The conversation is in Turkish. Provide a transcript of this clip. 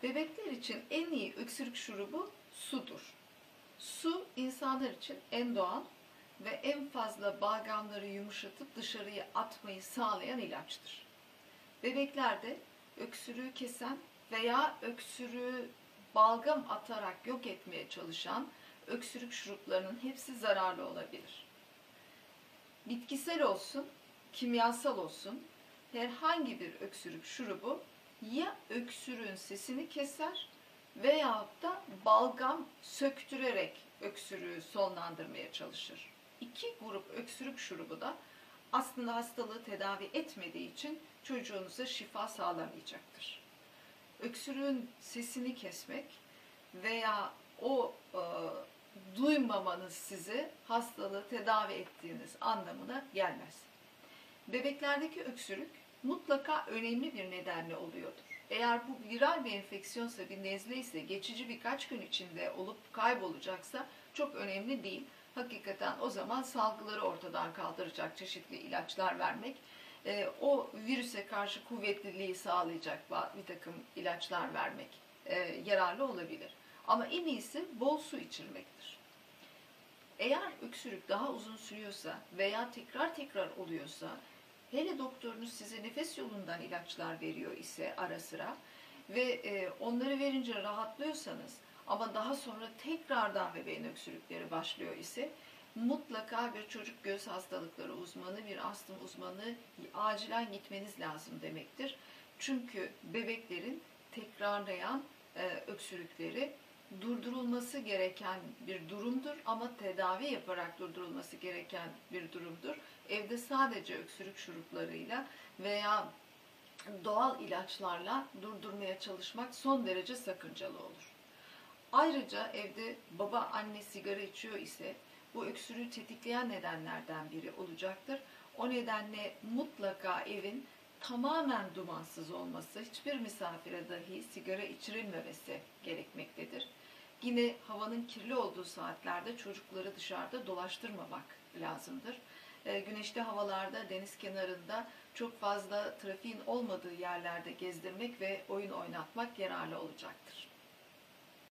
Bebekler için en iyi öksürük şurubu sudur. Su insanlar için en doğal ve en fazla balgamları yumuşatıp dışarıya atmayı sağlayan ilaçtır. Bebeklerde öksürüğü kesen veya öksürüğü balgam atarak yok etmeye çalışan öksürük şuruplarının hepsi zararlı olabilir. Bitkisel olsun, kimyasal olsun herhangi bir öksürük şurubu ya öksürüğün sesini keser veyahut da balgam söktürerek öksürüğü sonlandırmaya çalışır. İki grup öksürük şurubu da aslında hastalığı tedavi etmediği için çocuğunuza şifa sağlamayacaktır. Öksürüğün sesini kesmek veya o duymamanız sizi hastalığı tedavi ettiğiniz anlamına gelmez. Bebeklerdeki öksürük mutlaka önemli bir nedenle oluyordur. Eğer bu viral bir enfeksiyonsa, bir nezle ise, geçici birkaç gün içinde olup kaybolacaksa çok önemli değil. Hakikaten o zaman salgıları ortadan kaldıracak çeşitli ilaçlar vermek, o virüse karşı kuvvetliliği sağlayacak bir takım ilaçlar vermek yararlı olabilir. Ama en iyisi bol su içirmektir. Eğer öksürük daha uzun sürüyorsa veya tekrar oluyorsa, hele doktorunuz size nefes yolundan ilaçlar veriyor ise ara sıra ve onları verince rahatlıyorsanız ama daha sonra tekrardan bebeğin öksürükleri başlıyor ise mutlaka bir çocuk göğüs hastalıkları uzmanı, bir astım uzmanı acilen gitmeniz lazım demektir. Çünkü bebeklerin tekrarlayan öksürükleri durdurulması gereken bir durumdur ama tedavi yaparak durdurulması gereken bir durumdur. Evde sadece öksürük şuruplarıyla veya doğal ilaçlarla durdurmaya çalışmak son derece sakıncalı olur. Ayrıca evde baba anne sigara içiyor ise bu öksürüğü tetikleyen nedenlerden biri olacaktır. O nedenle mutlaka evin tamamen dumansız olması, hiçbir misafire dahi sigara içirilmemesi gerekmektedir. Yine havanın kirli olduğu saatlerde çocukları dışarıda dolaştırmamak lazımdır. Güneşli havalarda, deniz kenarında çok fazla trafiğin olmadığı yerlerde gezdirmek ve oyun oynatmak yararlı olacaktır.